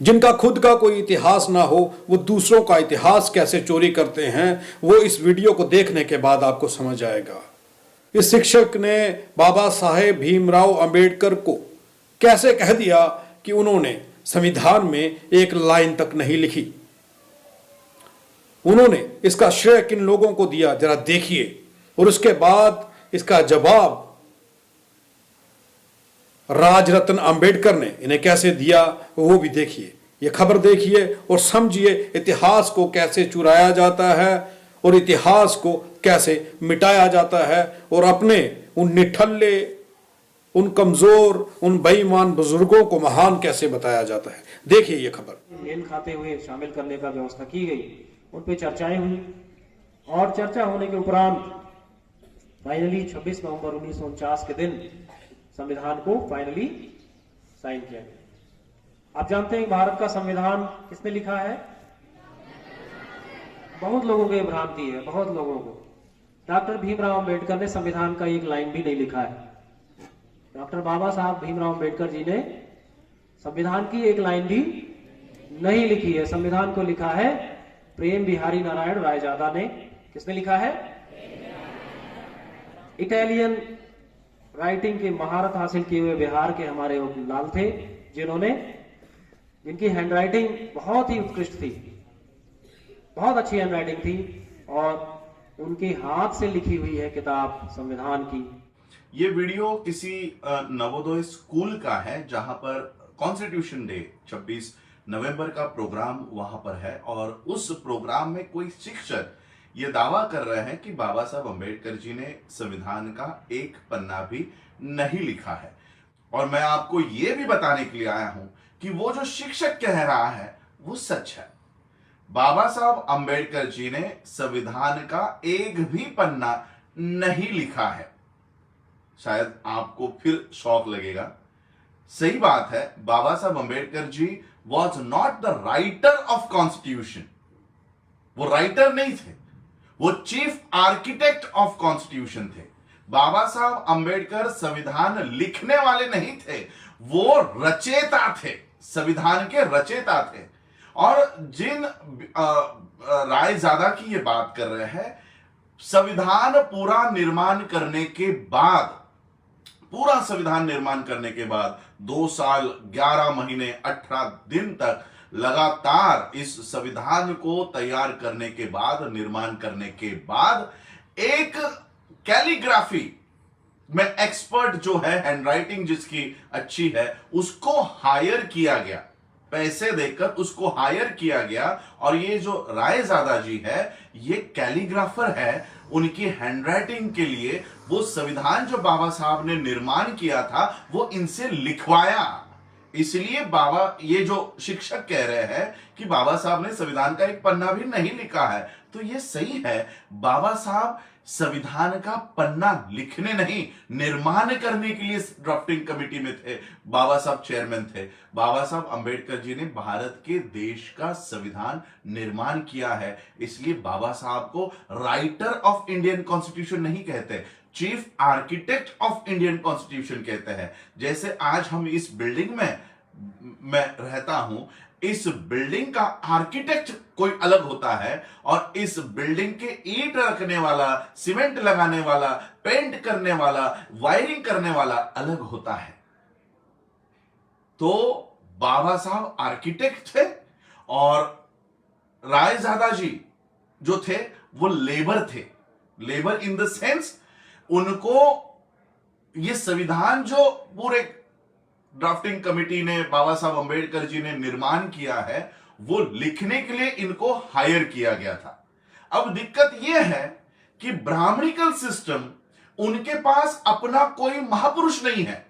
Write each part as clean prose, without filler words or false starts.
जिनका खुद का कोई इतिहास ना हो, वो दूसरों का इतिहास कैसे चोरी करते हैं, वो इस वीडियो को देखने के बाद आपको समझ आएगा। इस शिक्षक ने बाबा साहेब भीमराव अंबेडकर को कैसे कह दिया कि उन्होंने संविधान में एक लाइन तक नहीं लिखी। उन्होंने इसका श्रेय किन लोगों को दिया, जरा देखिए, और उसके बाद इसका जवाब राजरत्न अंबेडकर ने इन्हें कैसे दिया, वो भी देखिए। ये खबर देखिए और समझिए इतिहास को कैसे चुराया जाता है और इतिहास को कैसे मिटाया जाता है और अपने उन निठल्ले, उन कमजोर, उन बेईमान बुजुर्गों को महान कैसे बताया जाता है। देखिए ये खबर। मेल खाते हुए शामिल करने का व्यवस्था की गई, उन पे चर्चाएं हुई और चर्चा होने के उपरांत फाइनली 26 नवंबर 1949 के दिन संविधान को फाइनली साइन किया गया। आप जानते हैं भारत का संविधान किसने लिखा है? बहुत लोगों को ये भ्रांति है, बहुत लोगों को। डॉक्टर भीमराव अंबेडकर ने संविधान का एक लाइन भी नहीं लिखा है। डॉक्टर बाबा साहब भीमराव अंबेडकर जी ने संविधान की एक लाइन भी नहीं लिखी है। संविधान को लिखा है प्रेम बिहारी नारायण रायजादा ने। किसने लिखा है? इटालियन राइटिंग की महारत हासिल किए हुए बिहार के हमारे लाल थे, जिनकी हैंडराइटिंग बहुत ही उत्कृष्ट थी, बहुत अच्छी हैंडराइटिंग थी और उनके हाथ से लिखी हुई है किताब संविधान की। ये वीडियो किसी नवोदय स्कूल का है जहां पर कॉन्स्टिट्यूशन डे 26 नवंबर का प्रोग्राम वहां पर है और उस प्रोग्राम में कोई शिक्षक ये दावा कर रहे हैं कि बाबा साहब अंबेडकर जी ने संविधान का एक पन्ना भी नहीं लिखा है। और मैं आपको ये भी बताने के लिए आया हूं कि वो जो शिक्षक कह रहा है वो सच है। बाबा साहब अंबेडकर जी ने संविधान का एक भी पन्ना नहीं लिखा है। शायद आपको फिर शौक लगेगा। सही बात है, Baba Saheb Ambedkar ji was not the writer of constitution. वो राइटर नहीं थे, वो चीफ आर्किटेक्ट ऑफ कॉन्स्टिट्यूशन थे। बाबा साहब अंबेडकर संविधान लिखने वाले नहीं थे, वो रचेता थे, संविधान के रचेता थे। और जिन रायजादा की ये बात कर रहे हैं, संविधान पूरा निर्माण करने के बाद, पूरा संविधान निर्माण करने के बाद 2 साल 11 महीने 18 दिन तक लगातार इस संविधान को तैयार करने के बाद, निर्माण करने के बाद, एक कैलीग्राफी में एक्सपर्ट जो है, हैंडराइटिंग जिसकी अच्छी है, उसको हायर किया गया, पैसे देकर उसको हायर किया गया। और ये जो रायजादा जी है, ये कैलीग्राफर है। उनकी हैंडराइटिंग के लिए वो संविधान जो बाबा साहब ने निर्माण किया था वो इनसे लिखवाया। इसलिए बाबा, ये जो शिक्षक कह रहे हैं कि बाबा साहब ने संविधान का एक पन्ना भी नहीं लिखा है, तो ये सही है। बाबा साहब संविधान का पन्ना लिखने नहीं, निर्माण करने के लिए ड्राफ्टिंग कमेटी में थे। बाबा साहब चेयरमैन थे। बाबा साहब अंबेडकर जी ने भारत के देश का संविधान निर्माण किया है। इसलिए बाबा साहब को राइटर ऑफ इंडियन कॉन्स्टिट्यूशन नहीं कहते, chief architect of Indian constitution कहते हैं। जैसे आज हम इस बिल्डिंग में मैं रहता हूं, इस बिल्डिंग का आर्किटेक्ट कोई अलग होता है और इस बिल्डिंग के ईंट रखने वाला, सीमेंट लगाने वाला, पेंट करने वाला, वायरिंग करने वाला अलग होता है। तो बाबा साहब आर्किटेक्ट थे और रायजादा जी जो थे वो लेबर थे। लेबर इन द सेंस, उनको ये संविधान जो पूरे ड्राफ्टिंग कमेटी ने, बाबा साहब अंबेडकर जी ने निर्माण किया है, वो लिखने के लिए इनको हायर किया गया था। अब दिक्कत यह है कि ब्राह्मणिकल सिस्टम, उनके पास अपना कोई महापुरुष नहीं है।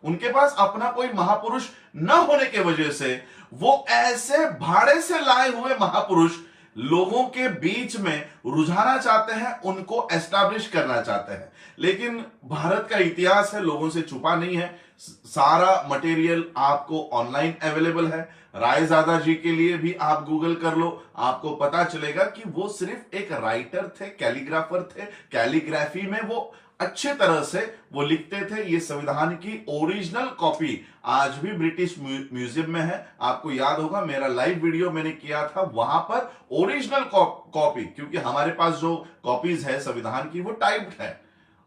उनके पास अपना कोई महापुरुष न होने के वजह से वो ऐसे भाड़े से लाए हुए महापुरुष लोगों के बीच में रुझाना चाहते हैं, उनको एस्टैब्लिश करना चाहते हैं। लेकिन भारत का इतिहास है, लोगों से छुपा नहीं है। सारा मटेरियल आपको ऑनलाइन अवेलेबल है। रायजादा जी के लिए भी आप गूगल कर लो, आपको पता चलेगा कि वो सिर्फ एक राइटर थे, कैलीग्राफर थे। कैलीग्राफी में वो अच्छे तरह से वो लिखते थे। ये संविधान की ओरिजिनल कॉपी आज भी ब्रिटिश म्यूजियम में है। आपको याद होगा मेरा लाइव वीडियो मैंने किया था, वहां पर ओरिजिनल कॉपी, क्योंकि हमारे पास जो कॉपीज है संविधान की वो टाइप्ड है,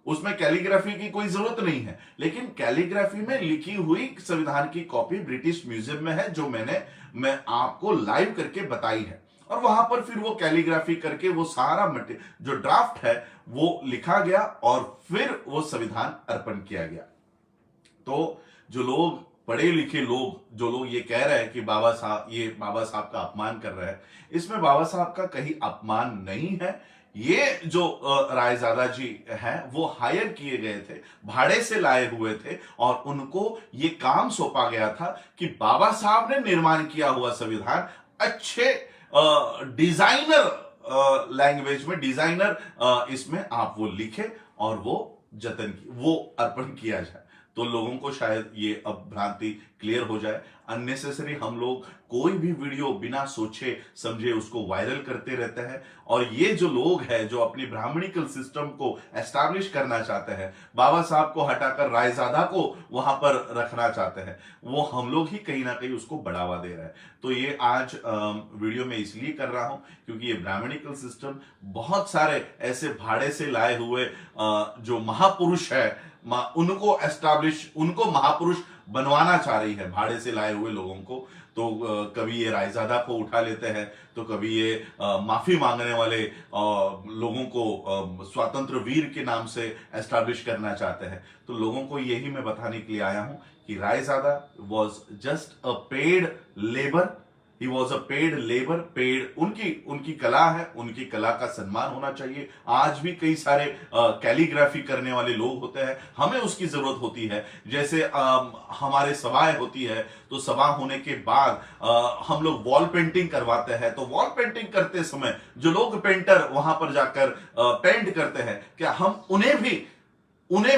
उसमें कैलीग्राफी की कोई जरूरत नहीं है, लेकिन कैलीग्राफी में लिखी हुई संविधान की कॉपी ब्रिटिश म्यूजियम में है, जो मैं आपको लाइव करके बताई है। और वहां पर फिर वो कैलीग्राफी करके वो सारा जो ड्राफ्ट है वो लिखा गया और फिर वो संविधान अर्पण किया गया। तो जो लोग पढ़े लिखे लोग, जो लोग ये कह रहे हैं कि बाबा साहब का अपमान कर रहे हैं, इसमें बाबा साहब का कहीं अपमान नहीं है। ये जो रायजादा जी हैं वो हायर किए गए थे, भाड़े से लाए हुए थे, और उनको ये काम सौंपा गया था कि बाबा साहब ने निर्माण किया हुआ संविधान अच्छे डिजाइनर लैंग्वेज में, डिजाइनर इसमें आप वो लिखे और वो अर्पण किया जाए। तो लोगों को शायद ये अब भ्रांति क्लियर हो जाए। अननेसेसरी हम लोग कोई भी वीडियो बिना सोचे समझे उसको वायरल करते रहते हैं, और ये जो लोग हैं जो अपनी ब्राह्मणिकल सिस्टम को एस्टैब्लिश करना चाहते हैं, बाबा साहब को हटाकर रायजादा को वहां पर रखना चाहते हैं, वो हम लोग ही कहीं ना कहीं उसको बढ़ावा दे रहे हैं। तो ये आज वीडियो में इसलिए कर रहा हूं क्योंकि ये ब्राह्मणिकल सिस्टम बहुत सारे ऐसे भाड़े से लाए हुए जो महापुरुष है उनको महापुरुष बनवाना चाह रही है, भाड़े से लाए हुए लोगों को। तो कभी ये रायजादा को उठा लेते हैं, तो कभी ये माफी मांगने वाले लोगों को स्वतंत्र वीर के नाम से एस्टैब्लिश करना चाहते हैं। तो लोगों को यही मैं बताने के लिए आया हूं कि Raizada was just a paid labour, he was a paid labour, paid उनकी कला है, उनकी कला का सम्मान होना चाहिए। आज भी कई सारे कैलीग्राफी करने वाले लोग होते हैं, हमें उसकी जरूरत होती है। जैसे हमारे सभाएं होती है, तो सभा होने के बाद हम लोग वॉल पेंटिंग करवाते हैं, तो वॉल पेंटिंग करते समय जो लोग पेंटर वहां पर जाकर पेंट करते हैं, क्या हम उन्हें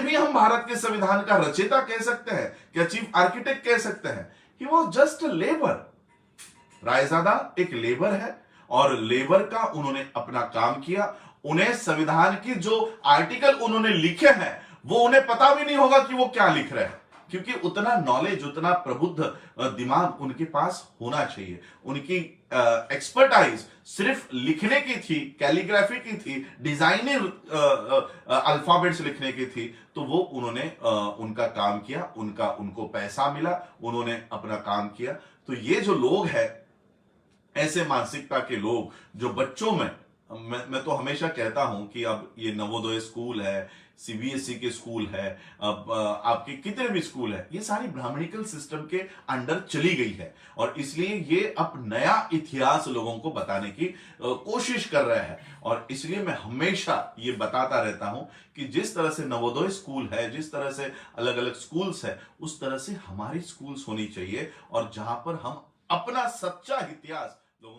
भी हम भारत के संविधान का रचयिता कह सकते हैं? क्या चीफ आर्किटेक्ट कह सकते हैं? He was just a labour. Raizada एक लेबर है, और लेबर का उन्होंने अपना काम किया। उन्हें संविधान की जो आर्टिकल उन्होंने लिखे हैं वो उन्हें पता भी नहीं होगा कि वो क्या लिख रहे हैं, क्योंकि उतना नॉलेज, उतना प्रबुद्ध दिमाग उनके पास होना चाहिए। उनकी एक्सपर्टाइज सिर्फ लिखने की थी, कैलीग्राफी की थी, डिजाइनिंग अल्फाबेट्स लिखने की थी। तो वो उन्होंने उनका काम किया, उनको पैसा मिला, उन्होंने अपना काम किया। तो ये जो लोग हैं, ऐसे मानसिकता के लोग जो बच्चों में, मैं तो हमेशा कहता हूं कि अब ये नवोदय स्कूल है, सीबीएसई के स्कूल है, अब आपके कितने भी स्कूल है, ये सारी ब्राह्मणिकल सिस्टम के अंडर चली गई है, और इसलिए ये अब नया इतिहास लोगों को बताने की कोशिश कर रहे हैं। और इसलिए मैं हमेशा ये बताता रहता हूं कि जिस तरह से नवोदय स्कूल है, जिस तरह से अलग अलग स्कूल्स है, उस तरह से हमारी स्कूल्स होनी चाहिए, और जहां पर हम अपना सच्चा इतिहास लोगों